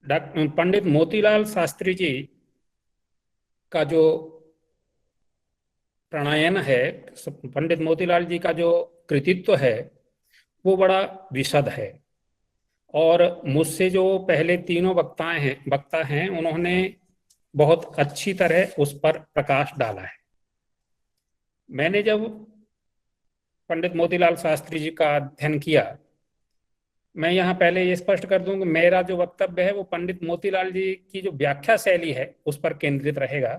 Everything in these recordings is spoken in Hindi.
पंडित मोतीलाल शास्त्री जी का जो प्राणायन है, पंडित मोतीलाल जी का जो कृतित्व है, वो बड़ा विशद है। और मुझसे जो पहले तीनों वक्ता हैं उन्होंने बहुत अच्छी तरह उस पर प्रकाश डाला है। मैंने जब पंडित मोतीलाल शास्त्री जी का अध्ययन किया, मैं यहाँ पहले ये स्पष्ट कर दूं कि मेरा जो वक्तव्य है वो पंडित मोतीलाल जी की जो व्याख्या शैली है उस पर केंद्रित रहेगा।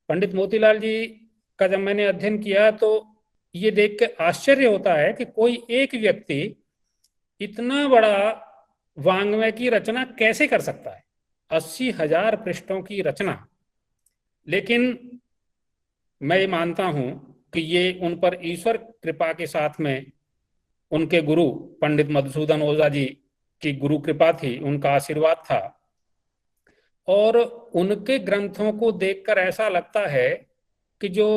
पंडित मोतीलाल जी का जब मैंने अध्ययन किया तो ये देख के आश्चर्य होता है कि कोई एक व्यक्ति इतना बड़ा वाङ्मय की रचना कैसे कर सकता है, 80,000 पृष्ठों की रचना। लेकिन मैं ये मानता हूं कि ये उन पर ईश्वर कृपा के साथ में उनके गुरु पंडित मधुसूदन ओझा जी की गुरु कृपा थी, उनका आशीर्वाद था। और उनके ग्रंथों को देखकर ऐसा लगता है कि जो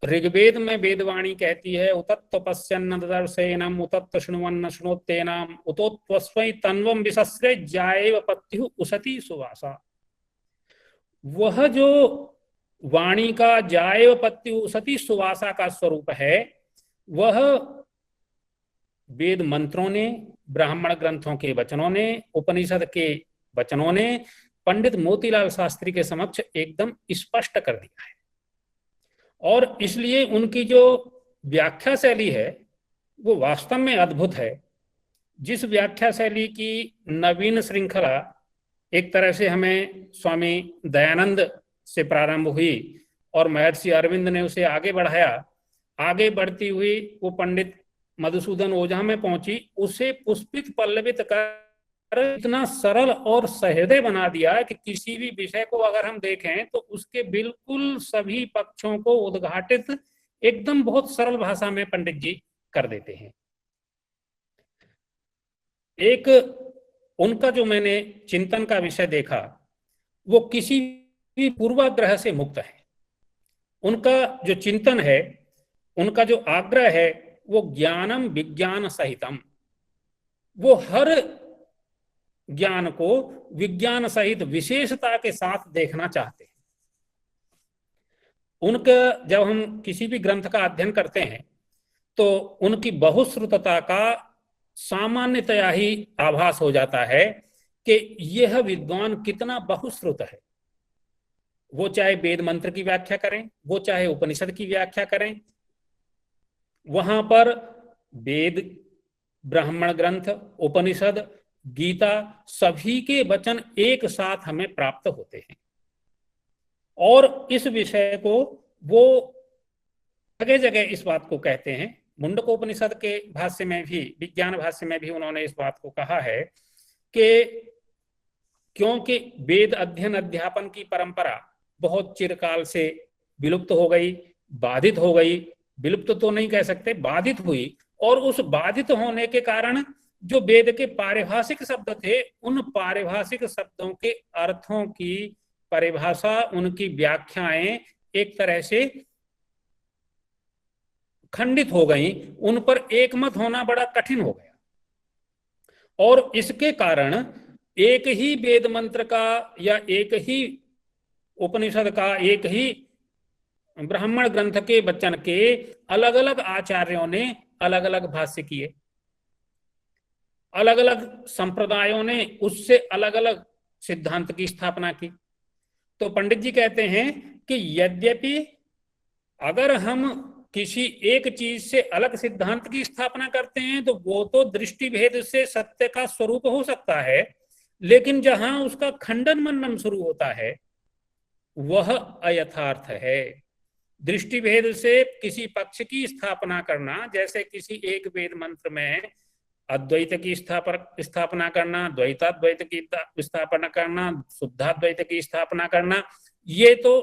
ऋग्वेद में वेदवाणी कहती है, उतत्व पश्यन्न दर्शेनम उतत्व शृण्वन्न शृणोत्येनाम उतोत्वस्मै तन्वम विसस्रे जाएव पत्युः उसति सुवासा, वह जो वाणी का जाएव पत्यु उसति सुवासा का स्वरूप है, वह वेद मंत्रों ने, ब्राह्मण ग्रंथों के वचनों ने, उपनिषद के वचनों ने पंडित मोतीलाल शास्त्री के समक्ष एकदम स्पष्ट कर दिया है। और इसलिए उनकी जो व्याख्या शैली है वो वास्तव में अद्भुत है। जिस व्याख्या शैली की नवीन श्रृंखला एक तरह से हमें स्वामी दयानंद से प्रारंभ हुई और महर्षि अरविंद ने उसे आगे बढ़ाया, आगे बढ़ती हुई वो पंडित मधुसूदन ओझा में पहुंची, उसे पुष्पित पल्लवित कर इतना सरल और सहृदय बना दिया कि किसी भी विषय को अगर हम देखें तो उसके बिल्कुल सभी पक्षों को उद्घाटित एकदम बहुत सरल भाषा में पंडित जी कर देते हैं। एक उनका जो मैंने चिंतन का विषय देखा वो किसी भी पूर्वाग्रह से मुक्त है। उनका जो चिंतन है, उनका जो आग्रह है वो ज्ञानम विज्ञान सहितम, वो हर ज्ञान को विज्ञान सहित विशेषता के साथ देखना चाहते हैं। उनका जब हम किसी भी ग्रंथ का अध्ययन करते हैं तो उनकी बहुश्रुतता का सामान्यतया ही आभास हो जाता है कि यह विद्वान कितना बहुश्रुत है। वो चाहे वेद मंत्र की व्याख्या करें, वो चाहे उपनिषद की व्याख्या करें, वहां पर वेद, ब्राह्मण ग्रंथ, उपनिषद, गीता, सभी के वचन एक साथ हमें प्राप्त होते हैं। और इस विषय को वो जगह जगह इस बात को कहते हैं। मुंडकोपनिषद के भाष्य में भी, विज्ञान भाष्य में भी उन्होंने इस बात को कहा है कि क्योंकि वेद अध्ययन अध्यापन की परंपरा बहुत चिरकाल से विलुप्त हो गई, बाधित हो गई, विलुप्त तो नहीं कह सकते, बाधित हुई, और उस बाधित होने के कारण जो वेद के पारिभाषिक शब्द थे, उन पारिभाषिक शब्दों के अर्थों की परिभाषा, उनकी व्याख्याएं एक तरह से खंडित हो गई, उन पर एकमत होना बड़ा कठिन हो गया। और इसके कारण एक ही वेद मंत्र का या एक ही उपनिषद का, एक ही ब्राह्मण ग्रंथ के वचन के अलग अलग आचार्यों ने अलग अलग भाष्य किए, अलग अलग संप्रदायों ने उससे अलग अलग सिद्धांत की स्थापना की। तो पंडित जी कहते हैं कि यद्यपि अगर हम किसी एक चीज से अलग सिद्धांत की स्थापना करते हैं तो वो तो दृष्टि भेद से सत्य का स्वरूप हो सकता है, लेकिन जहां उसका खंडन मनन शुरू होता है वह अयथार्थ है। दृष्टि भेद से किसी पक्ष की स्थापना करना, जैसे किसी एक वेद मंत्र में अद्वैत की स्थापना करना, द्वैताद्वैत की स्थापना करना, शुद्धाद्वैत की स्थापना करना, ये तो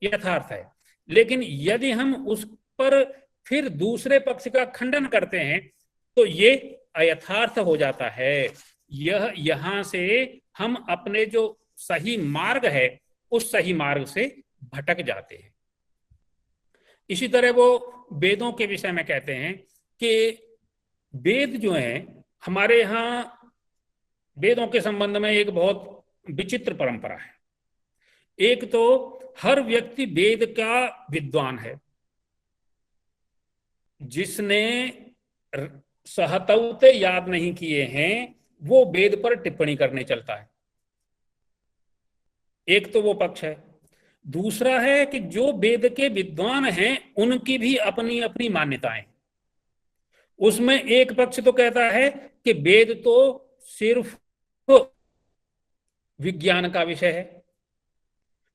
यथार्थ है। लेकिन यदि हम उस पर फिर दूसरे पक्ष का खंडन करते हैं तो ये अयथार्थ हो जाता है। यह यहां से हम अपने जो सही मार्ग है उस सही मार्ग से भटक जाते हैं। इसी तरह वो वेदों के विषय में कहते हैं कि वेद जो है, हमारे यहाँ वेदों के संबंध में एक बहुत विचित्र परंपरा है। एक तो हर व्यक्ति वेद का विद्वान है, जिसने सहतौते याद नहीं किए हैं वो वेद पर टिप्पणी करने चलता है। एक तो वो पक्ष है। दूसरा है कि जो वेद के विद्वान हैं उनकी भी अपनी अपनी मान्यताएं। उसमें एक पक्ष तो कहता है कि वेद तो सिर्फ विज्ञान का विषय है,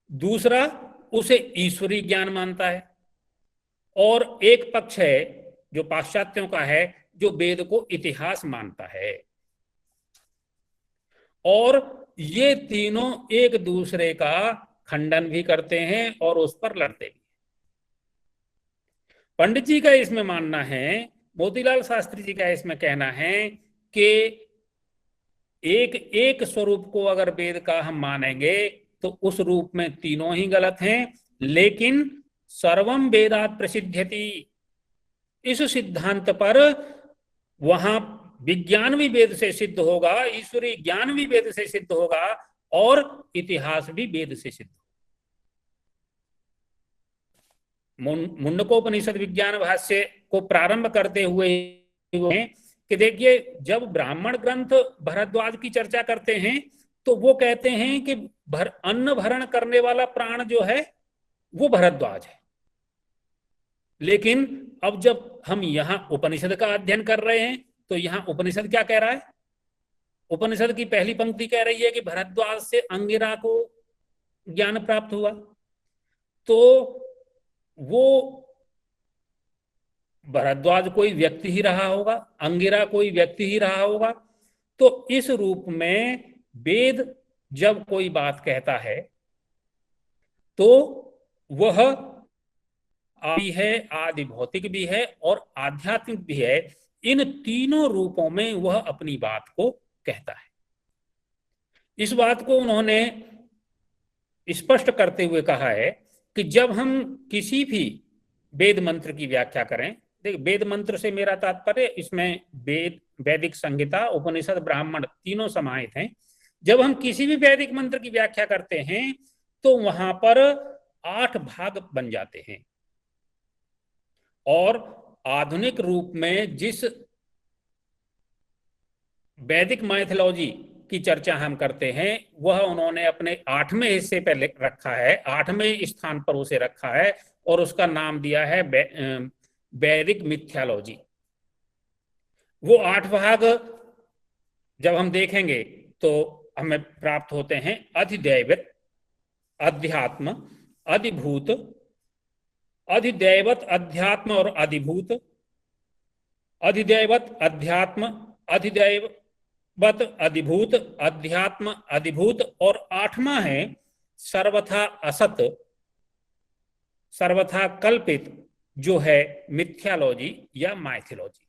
दूसरा उसे ईश्वरीय ज्ञान मानता है, और एक पक्ष है जो पाश्चात्यों का है जो वेद को इतिहास मानता है। और ये तीनों एक दूसरे का खंडन भी करते हैं और उस पर लड़ते भी। पंडित जी का इसमें मानना है, मोतीलाल शास्त्री जी का इसमें कहना है कि एक एक स्वरूप को अगर वेद का हम मानेंगे तो उस रूप में तीनों ही गलत हैं, लेकिन सर्वम वेदात् प्रसिद्ध्यति, इस सिद्धांत पर वहां विज्ञान भी वेद से सिद्ध होगा, ईश्वरीय ज्ञान भी वेद से सिद्ध होगा, और इतिहास भी वेद से सिद्ध होगा। मुंडकोपनिषद विज्ञान भाष्य को प्रारंभ करते हुए कि देखिए, जब ब्राह्मण ग्रंथ भरद्वाज की चर्चा करते हैं तो वो कहते हैं कि अन्न भरण करने वाला प्राण जो है वो भरद्वाज है। लेकिन अब जब हम यहां उपनिषद का अध्ययन कर रहे हैं तो यहां उपनिषद क्या कह रहा है? उपनिषद की पहली पंक्ति कह रही है कि भरद्वाज से अंगिरा को ज्ञान प्राप्त हुआ। तो वो भरद्वाज कोई व्यक्ति ही रहा होगा, अंगिरा कोई व्यक्ति ही रहा होगा। तो इस रूप में वेद जब कोई बात कहता है तो वह आदि है, आदि भौतिक भी है और आध्यात्मिक भी है। इन तीनों रूपों में वह अपनी बात को कहता है। इस बात को उन्होंने स्पष्ट करते हुए कहा है कि जब हम किसी भी वेद मंत्र की व्याख्या करें, देख वेद मंत्र से मेरा तात्पर्य इसमें वेद, वैदिक संहिता, उपनिषद, ब्राह्मण तीनों समाहित हैं। जब हम किसी भी वैदिक मंत्र की व्याख्या करते हैं तो वहां पर 8 भाग बन जाते हैं, और आधुनिक रूप में जिस वैदिक माइथोलॉजी की चर्चा हम करते हैं वह उन्होंने अपने 8वें हिस्से पर रखा है, 8वें स्थान पर उसे रखा है, और उसका नाम दिया है वैदिक मिथ्यालॉजी। वो 8 भाग जब हम देखेंगे तो हमें प्राप्त होते हैं अधिदैवत, अध्यात्म, अधिभूत, अधिदैवत, अध्यात्म और अधिभूत, अधिदैवत, अध्यात्म, अधिदैवत, अधिभूत, अध्यात्म, अधिभूत, और 8वां है सर्वथा असत, सर्वथा कल्पित, जो है मिथ्यालॉजी या माइथोलॉजी।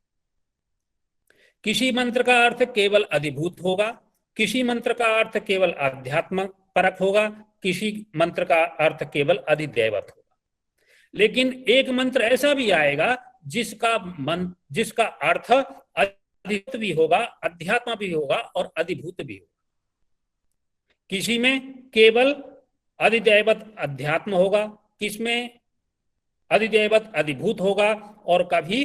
किसी मंत्र का अर्थ केवल अधिभूत होगा, किसी मंत्र का अर्थ केवल अध्यात्म परक होगा, किसी मंत्र का अर्थ केवल अधिदैवत होगा। लेकिन एक मंत्र ऐसा भी आएगा जिसका अर्थ अधिभूत भी होगा, अध्यात्म भी होगा और अधिभूत भी होगा। किसी में केवल अधिदैवत अध्यात्म होगा, किसमें अधिदैवत अधिभूत होगा, और कभी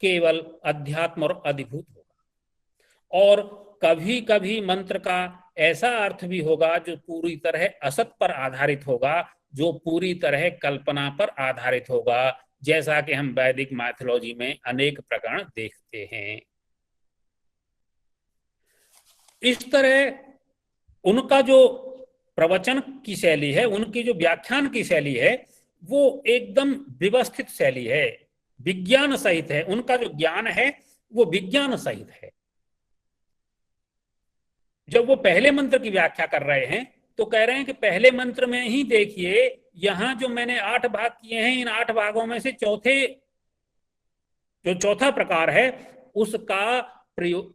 केवल अध्यात्म और अधिभूत होगा। और कभी कभी मंत्र का ऐसा अर्थ भी होगा जो पूरी तरह असत पर आधारित होगा, जो पूरी तरह कल्पना पर आधारित होगा, जैसा कि हम वैदिक माइथोलॉजी में अनेक प्रकरण देखते हैं। इस तरह उनका जो प्रवचन की शैली है, उनकी जो व्याख्यान की शैली है, वो एकदम व्यवस्थित शैली है, विज्ञान सहित है। उनका जो ज्ञान है वो विज्ञान सहित है। जब वो पहले मंत्र की व्याख्या कर रहे हैं तो कह रहे हैं कि पहले मंत्र में ही देखिए, यहां जो मैंने 8 भाग किए हैं, इन 8 भागों में से चौथा प्रकार है उसका प्रयोग,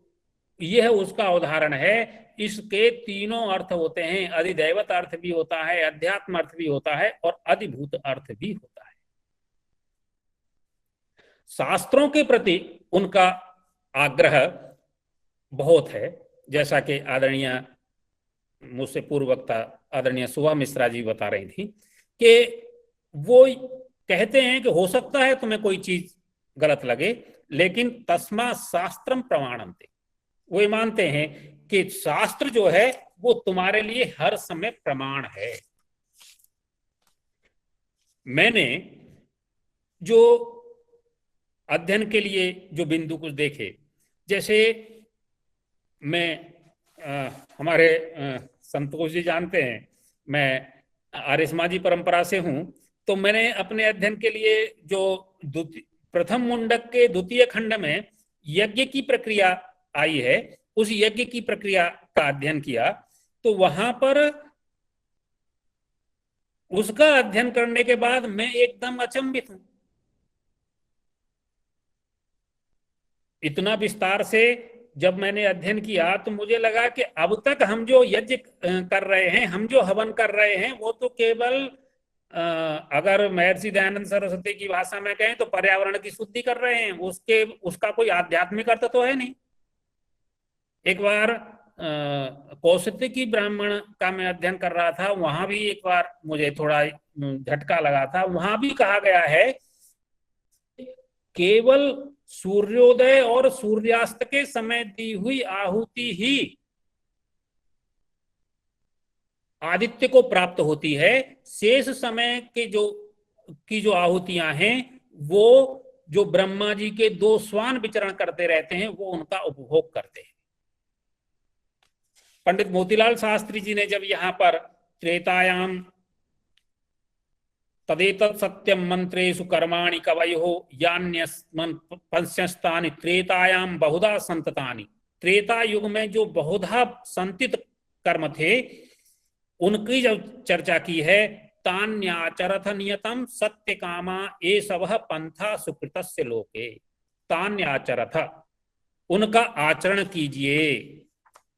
यह उसका उदाहरण है। इसके तीनों अर्थ होते हैं, अधिदैवत अर्थ भी होता है, अध्यात्म अर्थ भी होता है और अधिभूत अर्थ भी होता है। शास्त्रों के प्रति उनका आग्रह बहुत है, जैसा कि आदरणीय मुझसे पूर्व वक्ता आदरणीय सुभा मिश्रा जी बता रही थी कि वो कहते हैं कि हो सकता है तुम्हें कोई चीज गलत लगे, लेकिन तस्मा शास्त्रम प्रमाणन्ते, वो ये मानते हैं कि शास्त्र जो है वो तुम्हारे लिए हर समय प्रमाण है। मैंने जो अध्ययन के लिए जो बिंदु कुछ देखे, जैसे मैं हमारे संतोष जी जानते हैं, मैं आर्य समाजी परंपरा से हूं, तो मैंने अपने अध्ययन के लिए जो प्रथम मुंडक के द्वितीय खंड में यज्ञ की प्रक्रिया आई है, उस यज्ञ की प्रक्रिया का अध्ययन किया, तो वहां पर उसका अध्ययन करने के बाद मैं एकदम अचंभित हूं। इतना विस्तार से जब मैंने अध्ययन किया तो मुझे लगा कि अब तक हम जो यज्ञ कर रहे हैं, हम जो हवन कर रहे हैं, वो तो केवल अगर महर्षि दयानंद सरस्वती की भाषा में कहें तो पर्यावरण की शुद्धि कर रहे हैं, उसका कोई आध्यात्मिक अर्थ तो है नहीं। एक बार कौशिकी ब्राह्मण का मैं अध्ययन कर रहा था, वहां भी एक बार मुझे थोड़ा झटका लगा था। वहां भी कहा गया है केवल सूर्योदय और सूर्यास्त के समय दी हुई आहुति ही आदित्य को प्राप्त होती है। शेष समय के जो आहुतियां हैं, वो जो ब्रह्मा जी के 2 श्वान विचरण करते रहते हैं, वो उनका उपभोग करते हैं। पंडित मोतीलाल शास्त्री जी ने जब यहाँ पर त्रेतायाम तदेतत् सत्यम मंत्रेषु कर्माणि कवयो यान्यस्मन् पंचस्तानि त्रेतायाम बहुधा संततानि, त्रेता युग में जो बहुधा संतित कर्म थे उनकी जब चर्चा की है, तान्याचरथ नियतम सत्य कामा ये सब पंथा सुकृतस्य लोके, तान्याचरथ, उनका आचरण कीजिए,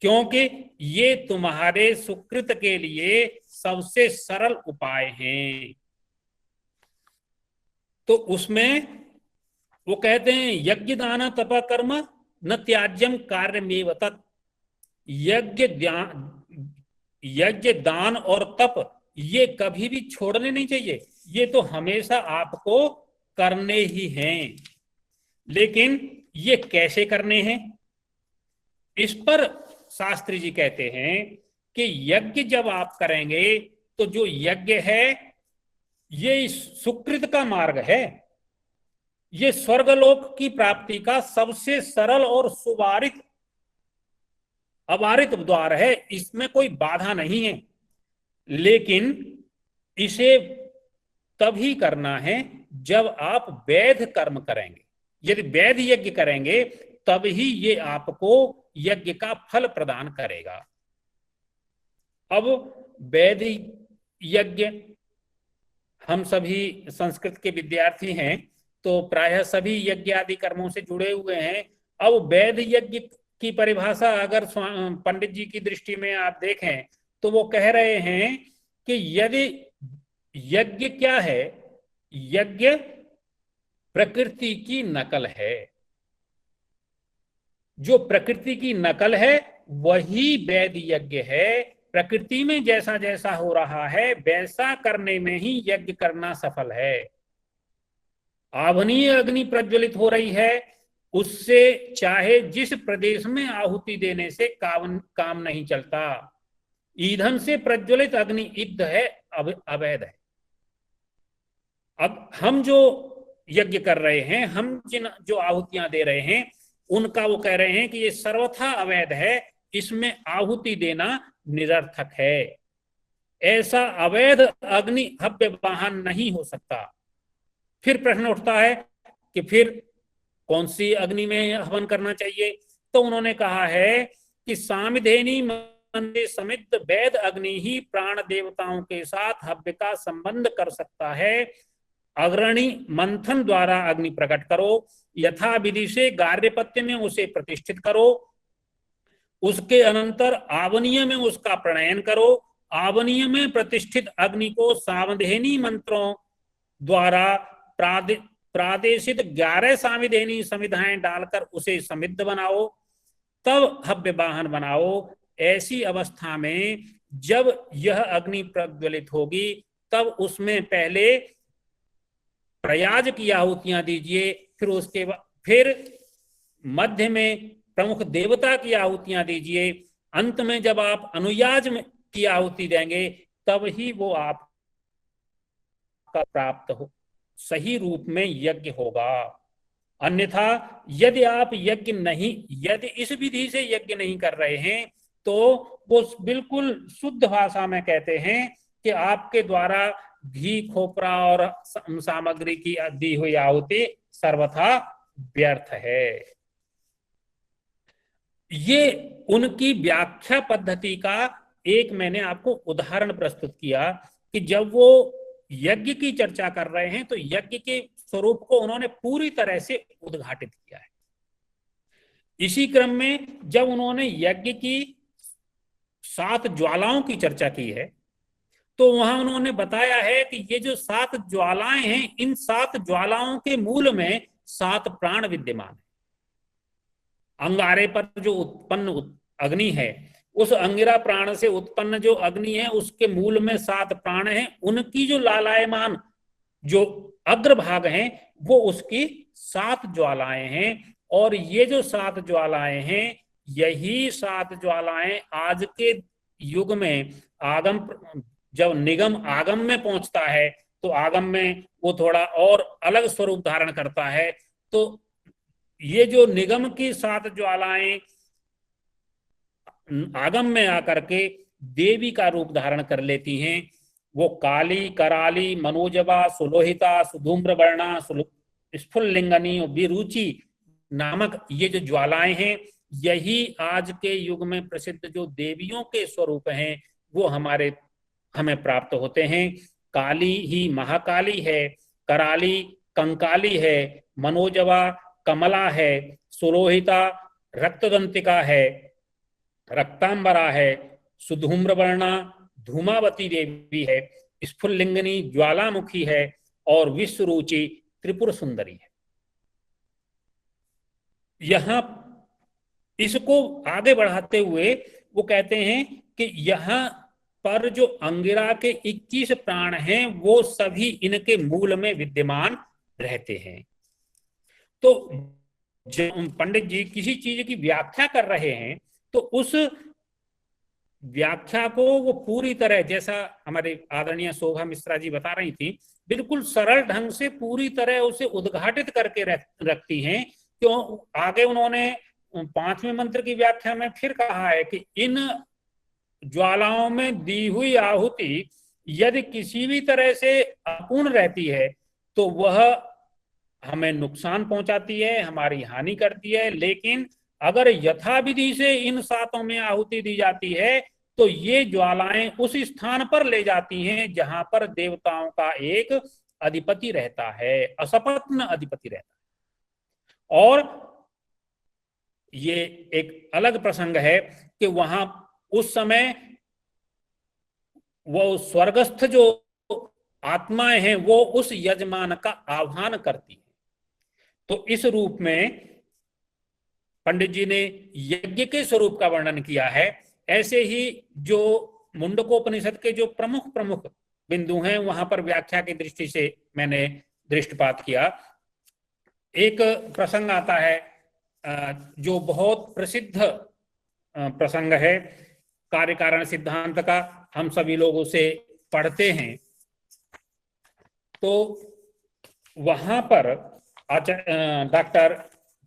क्योंकि ये तुम्हारे सुकृत के लिए सबसे सरल उपाय हैं। तो उसमें वो कहते हैं यज्ञ दान तप कर्म न त्याज्यम कार्यमेव तत्, यज्ञ दान और तप ये कभी भी छोड़ने नहीं चाहिए, ये तो हमेशा आपको करने ही हैं। लेकिन ये कैसे करने हैं, इस पर शास्त्री जी कहते हैं कि यज्ञ जब आप करेंगे तो जो यज्ञ है ये सुकृत का मार्ग है, ये स्वर्गलोक की प्राप्ति का सबसे सरल और सुवारित अवारित द्वार है, इसमें कोई बाधा नहीं है। लेकिन इसे तभी करना है जब आप वैध कर्म करेंगे। यदि वैध यज्ञ करेंगे तब ही ये आपको यज्ञ का फल प्रदान करेगा। अब वैध यज्ञ, हम सभी संस्कृत के विद्यार्थी हैं तो प्रायः सभी यज्ञ आदि कर्मों से जुड़े हुए हैं। अब वैध यज्ञ की परिभाषा अगर पंडित जी की दृष्टि में आप देखें तो वो कह रहे हैं कि यदि यज्ञ क्या है, यज्ञ प्रकृति की नकल है, जो प्रकृति की नकल है वही वैध यज्ञ है। प्रकृति में जैसा जैसा हो रहा है वैसा करने में ही यज्ञ करना सफल है। आभनीय अग्नि प्रज्वलित हो रही है, उससे चाहे जिस प्रदेश में आहुति देने से काम नहीं चलता। ईंधन से प्रज्वलित अग्नि ईद है, अवैध है। अब हम जो यज्ञ कर रहे हैं, हम जिन जो आहुतियां दे रहे हैं, उनका वो कह रहे हैं कि ये सर्वथा अवैध है, इसमें आहुति देना निरर्थक है। ऐसा अवैध अग्नि हव्य वाहन नहीं हो सकता। फिर प्रश्न उठता है कि फिर कौन सी अग्नि में हवन करना चाहिए? तो उन्होंने कहा है कि सामिधेनी मंदे समिद्ध वैद अग्नि ही प्राण देवताओं के साथ हव्य का संबंध कर सकता है। अग्रणी मंथन द्वारा अग्नि प्रकट करो, यथा विधि से गार्हपत्य में उसे प्रतिष्ठित करो, उसके अनंतर आवनीय में उसका प्रणयन करो, आवनीय में प्रतिष्ठित अग्नि को सामधेनी मंत्रों द्वारा प्रादेशित 11 सामिधेनी समिधाएं डालकर उसे समिद्ध बनाओ, तब हव्य वाहन बनाओ। ऐसी अवस्था में जब यह अग्नि प्रज्वलित होगी तब उसमें पहले प्रयाज की आहुतियां दीजिए, फिर उसके बाद फिर मध्य में प्रमुख देवता की आहुतियां दीजिए, अंत में जब आप अनुयाज की आहुति देंगे तब ही वो आपका प्राप्त हो सही रूप में यज्ञ होगा। अन्यथा यदि आप यदि इस विधि से यज्ञ नहीं कर रहे हैं तो वो बिल्कुल शुद्ध भाषा में कहते हैं कि आपके द्वारा घी खोपरा और सामग्री की दी हुई आहुति सर्वथा व्यर्थ है। ये उनकी व्याख्या पद्धति का एक मैंने आपको उदाहरण प्रस्तुत किया कि जब वो यज्ञ की चर्चा कर रहे हैं तो यज्ञ के स्वरूप को उन्होंने पूरी तरह से उद्घाटित किया है। इसी क्रम में जब उन्होंने यज्ञ की 7 ज्वालाओं की चर्चा की है तो वहां उन्होंने बताया है कि ये जो 7 ज्वालाएं हैं, इन 7 ज्वालाओं के मूल में 7 प्राण विद्यमान है। अंगारे पर जो उत्पन्न अग्नि है, उस अंगिरा प्राण से उत्पन्न जो अग्नि है उसके मूल में 7 प्राण हैं। उनकी जो लालायमान जो अग्रभाग हैं वो उसकी 7 ज्वालाएं हैं। और ये जो 7 ज्वालाएं हैं, यही 7 ज्वालाएं आज के युग में जब निगम आगम में पहुंचता है तो आगम में वो थोड़ा और अलग स्वरूप धारण करता है। तो ये जो निगम की 7 ज्वालाएं आगम में आकर के देवी का रूप धारण कर लेती हैं, वो काली, कराली, मनोजवा, सुलोहिता, सुधूम्रवर्णा, स्फुल्लिंगनी और विरुचि नामक ये जो ज्वालाएं हैं, यही आज के युग में प्रसिद्ध जो देवियों के स्वरूप हैं वो हमें प्राप्त होते हैं। काली ही महाकाली है, कराली कंकाली है, मनोजवा कमला है, सुलोहिता रक्तदंतिका है, रक्तांबरा है, सुधूम्रवर्णा धूमावती देवी है, स्फुल्लिंगनी ज्वालामुखी है और विश्वरुचि त्रिपुर सुंदरी है। यहां इसको आगे बढ़ाते हुए वो कहते हैं कि यहां पर जो अंगिरा के 21 प्राण हैं वो सभी इनके मूल में विद्यमान रहते हैं। तो जब पंडित जी किसी चीज की व्याख्या कर रहे हैं तो उस व्याख्या को वो पूरी तरह, जैसा हमारे आदरणीय शोभा मिश्रा जी बता रही थी, बिल्कुल सरल ढंग से पूरी तरह उसे उद्घाटित करके रखती हैं। क्यों आगे उन्होंने 5वें मंत्र की व्याख्या में फिर कहा है कि इन ज्वालाओं में दी हुई आहुति यदि किसी भी तरह से अपूर्ण रहती है तो वह हमें नुकसान पहुंचाती है, हमारी हानि करती है। लेकिन अगर यथाविधि से इन 7 में आहुति दी जाती है तो ये ज्वालाएं उस स्थान पर ले जाती हैं जहां पर देवताओं का एक अधिपति रहता है, असपत्न अधिपति रहता है। और ये एक अलग प्रसंग है कि वहां उस समय वो स्वर्गस्थ जो आत्माएं हैं वो उस यजमान का आह्वान करती है। तो इस रूप में पंडित जी ने यज्ञ के स्वरूप का वर्णन किया है। ऐसे ही जो मुंडकोपनिषद के जो प्रमुख प्रमुख बिंदु हैं वहां पर व्याख्या की दृष्टि से मैंने दृष्टिपात किया। एक प्रसंग आता है जो बहुत प्रसिद्ध प्रसंग है कार्यकारण सिद्धांत का, हम सभी लोग उसे पढ़ते हैं। तो वहां पर डॉक्टर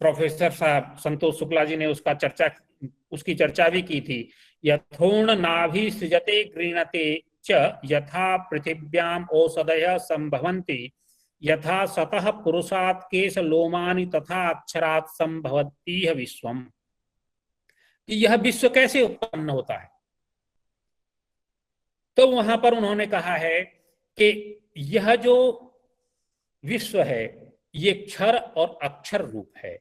प्रोफेसर साहब संतोष शुक्ला जी ने उसकी चर्चा भी की थी। यथोर्ण नाभि सृजते गृणते च यथा पृथिव्याम औषधयः संभवन्ति यथा सतः पुरुषात् केश लोमानि तथा अक्षरात् संभवति विश्वम। यह विश्व कैसे उत्पन्न होता है? तो वहां पर उन्होंने कहा है कि यह जो विश्व है ये क्षर और अक्षर रूप है।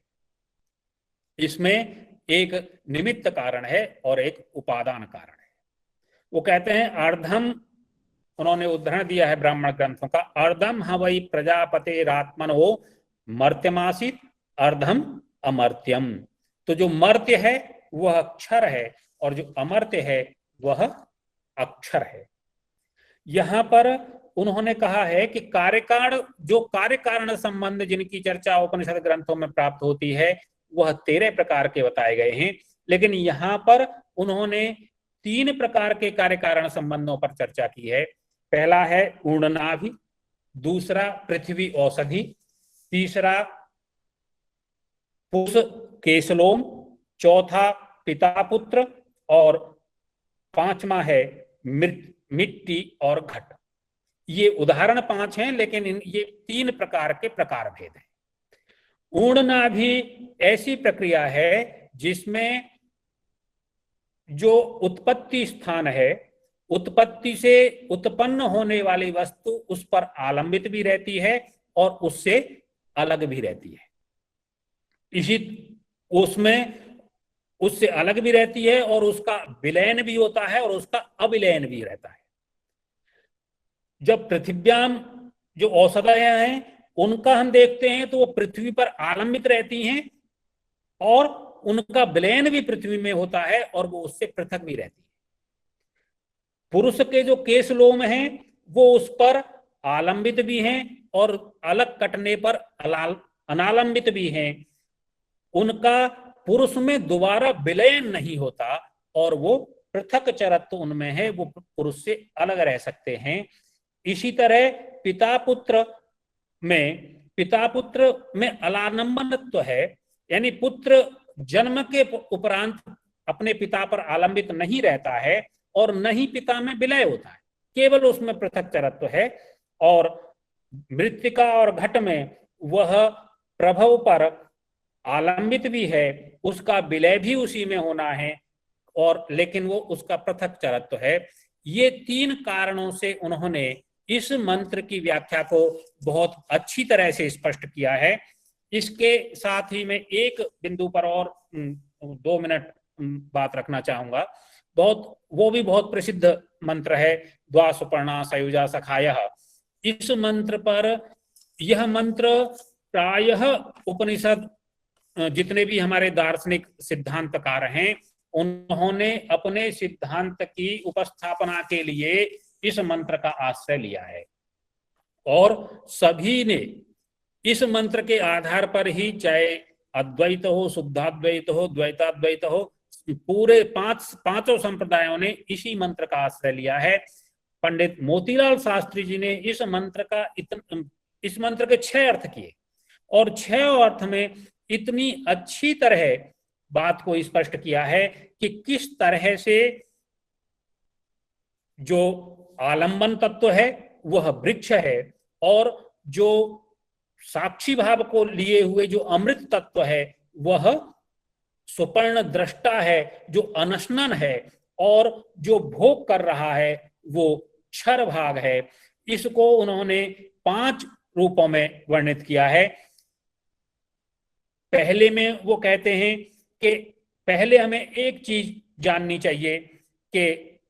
इसमें एक निमित्त कारण है और एक उपादान कारण है। वो कहते हैं अर्धम, उन्होंने उदाहरण दिया है ब्राह्मण ग्रंथों का, अर्धम हवै प्रजापतेरात्मनो मर्त्यमासीत अर्धम अमर्त्यम। तो जो मर्त्य है वह क्षर है और जो अमर्त्य है वह अक्षर है। यहां पर उन्होंने कहा है कि कार्य कारण संबंध जिनकी चर्चा उपनिषद ग्रंथों में प्राप्त होती है वह 13 प्रकार के बताए गए हैं, लेकिन यहां पर उन्होंने 3 प्रकार के कार्य कारण संबंधों पर चर्चा की है। पहला है ऊर्णनाभि, दूसरा पृथ्वी औषधि, तीसरा पुरुष केशलोम, चौथा पिता पुत्र और पांचवा है मिट्टी और घट। ये उदाहरण 5 हैं, लेकिन ये 3 प्रकार के प्रकार भेद हैं। ऊर्णनाभि ऐसी प्रक्रिया है जिसमें जो उत्पत्ति स्थान है, उत्पत्ति से उत्पन्न होने वाली वस्तु उस पर आलंबित भी रहती है और उससे अलग भी रहती है। इसी उसमें उससे अलग भी रहती है और उसका विलयन भी होता है और उसका अविलयन भी रहता है। जब पृथिव्याम जो औषधयः हैं उनका हम देखते हैं तो वो पृथ्वी पर आलंबित रहती हैं और उनका विलयन भी पृथ्वी में होता है और वो उससे पृथक भी रहती है। पुरुष के जो केशलोम हैं वो उस पर आलंबित भी हैं और अलग कटने पर अनालंबित भी हैं। उनका पुरुष में दोबारा विलयन नहीं होता और वो पृथक चरत्व उनमें है, वो पुरुष से अलग रह सकते हैं। इसी तरह पिता पुत्र में अलालंबनत्व है, यानी पुत्र जन्म के उपरांत अपने पिता पर आलंबित नहीं रहता है और न ही पिता में विलय होता है, केवल उसमें पृथक चरत्व है। और मृत्तिका और घट में वह प्रभव पर आलंबित भी है, उसका विलय भी उसी में होना है और लेकिन वो उसका पृथक चरत्व है। ये 3 कारणों से उन्होंने इस मंत्र की व्याख्या को बहुत अच्छी तरह से स्पष्ट किया है। इसके साथ ही मैं एक बिंदु पर और 2 मिनट बात रखना चाहूंगा। वो भी बहुत प्रसिद्ध मंत्र है, द्वा सुपर्णा सयुजा सखायः। इस मंत्र पर यह मंत्र प्रायः उपनिषद जितने भी हमारे दार्शनिक सिद्धांतकार हैं उन्होंने अपने सिद्धांत की उपस्थापना के लिए इस मंत्र का आश्रय लिया है और सभी ने इस मंत्र के आधार पर ही, चाहे अद्वैत हो, शुद्धाद्वैत हो, द्वैताद्वैत हो, पूरे पांचों संप्रदायों ने इसी मंत्र का आश्रय लिया है। पंडित मोतीलाल शास्त्री जी ने इस मंत्र के 6 अर्थ किए और 6 अर्थ में इतनी अच्छी तरह बात को स्पष्ट किया है कि किस तरह से जो आलंबन तत्व है वह वृक्ष है और जो साक्षी भाव को लिए हुए जो अमृत तत्व है वह सुपर्ण दृष्टा है, जो अनशनन है, और जो भोग कर रहा है वो क्षर भाग है। इसको उन्होंने 5 रूपों में वर्णित किया है। पहले में वो कहते हैं कि पहले हमें एक चीज जाननी चाहिए कि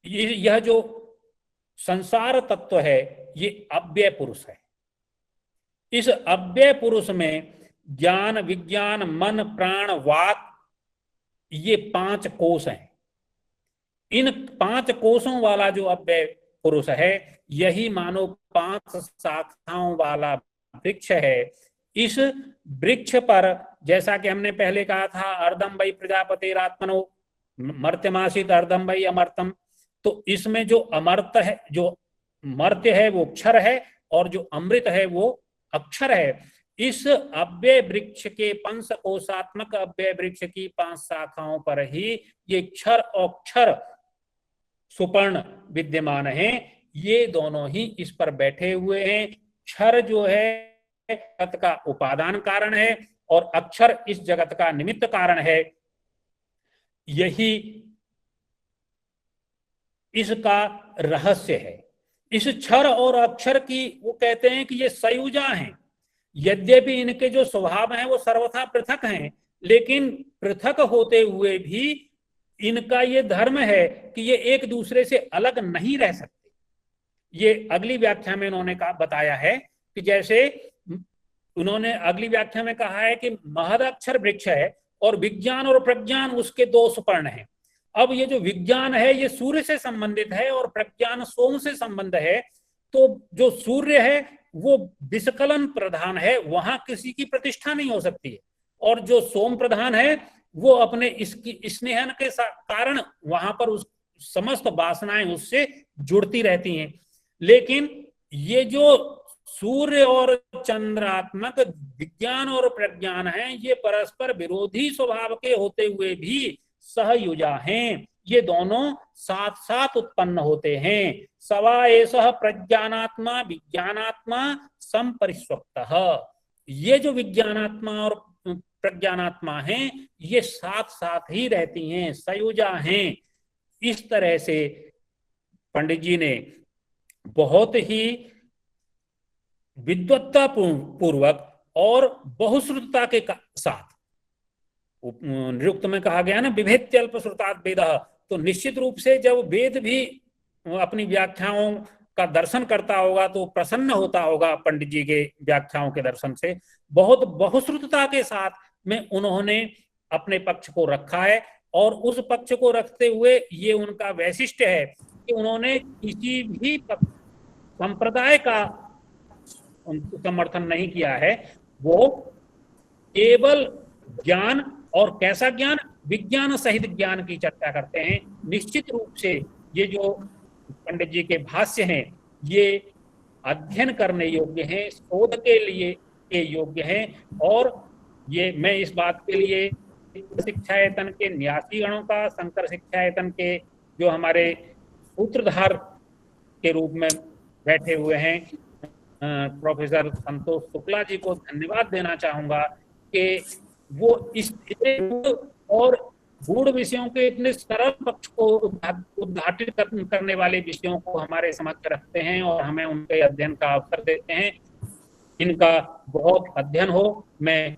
यह जो संसार तत्व है ये अव्यय पुरुष है। इस अव्यय पुरुष में ज्ञान, विज्ञान, मन, प्राण, वाक, ये 5 कोश हैं। इन 5 कोशों वाला जो अव्यय पुरुष है यही मानो 5 शाखाओं वाला वृक्ष है। इस वृक्ष पर, जैसा कि हमने पहले कहा था, अर्धम वै प्रजापतिरात्मनो मर्त्यमासीत अर्धम वै अमर्तम, तो इसमें जो अमर्त है, जो मर्त्य है वो क्षर है और जो अमृत है वो अक्षर है। इस अव्यय वृक्ष के पंचकोशात्मक अव्यय वृक्ष की 5 शाखाओं पर ही ये क्षर और क्षर सुपर्ण विद्यमान है। ये दोनों ही इस पर बैठे हुए हैं। क्षर जो है जगत का उपादान कारण है और अक्षर इस जगत का निमित्त कारण है। यही इसका रहस्य है। इस क्षर और अक्षर की वो कहते हैं कि ये संयुजा हैं। यद्यपि इनके जो स्वभाव हैं वो सर्वथा पृथक हैं, लेकिन पृथक होते हुए भी इनका ये धर्म है कि ये एक दूसरे से अलग नहीं रह सकते। ये अगली व्याख्या में उन्होंने बताया है कि जैसे उन्होंने अगली व्याख्या में कहा है कि महद अक्षर वृक्ष है और विज्ञान और प्रज्ञान उसके 2 सुपर्ण हैं। अब ये जो विज्ञान है ये सूर्य से संबंधित है और प्रज्ञान सोम से संबंध है। तो जो सूर्य है वो विषकलन प्रधान है, वहां किसी की प्रतिष्ठा नहीं हो सकती है। और जो सोम प्रधान है वो अपने इसकी स्नेहन के कारण वहां पर उस समस्त वासनाएं उससे जुड़ती रहती हैं। लेकिन ये जो सूर्य और चंद्रात्मक विज्ञान और प्रज्ञान हैं, ये परस्पर विरोधी स्वभाव के होते हुए भी सहयुजा हैं। ये दोनों साथ साथ उत्पन्न होते हैं। सवा एषः प्रज्ञानात्मा विज्ञानात्मा संपरिस्वक्तः। ये जो विज्ञानात्मा और प्रज्ञानात्मा हैं ये साथ साथ ही रहती हैं, संयुजा हैं। इस तरह से पंडित जी ने बहुत ही विद्वत्ता पूर्वक और बहुश्रुतता के साथ, निरुक्त में कहा गया ना विभेद्यल्प श्रुतात् वेदः, तो निश्चित रूप से जब वेद भी अपनी व्याख्याओं का दर्शन करता होगा तो प्रसन्न होता होगा पंडित जी के व्याख्याओं के दर्शन से। बहुत बहुश्रुतता के साथ में उन्होंने अपने पक्ष को रखा है, और उस पक्ष को रखते हुए ये उनका वैशिष्ट्य है कि उन्होंने किसी भी संप्रदाय का समर्थन नहीं किया है। वो केवल ज्ञान, और कैसा ज्ञान, विज्ञान सहित ज्ञान की चर्चा करते हैं। निश्चित रूप से ये जो पंडित जी के भाष्य हैं ये अध्ययन करने योग्य हैं, शोध के लिए के योग्य हैं। और ये मैं इस बात के लिए शिक्षायतन के न्यासी गणों का, शंकर शिक्षायतन के जो हमारे सूत्रधार के रूप में बैठे हुए हैं प्रोफेसर संतोष शुक्ला जी को धन्यवाद देना चाहूंगा कि वो इस और गूढ़ विषयों के इतने सरल पक्ष को उद्घाटित करने वाले विषयों को हमारे समक्ष रखते हैं और हमें उनके अध्ययन का अवसर देते हैं। इनका बहुत अध्ययन हो। मैं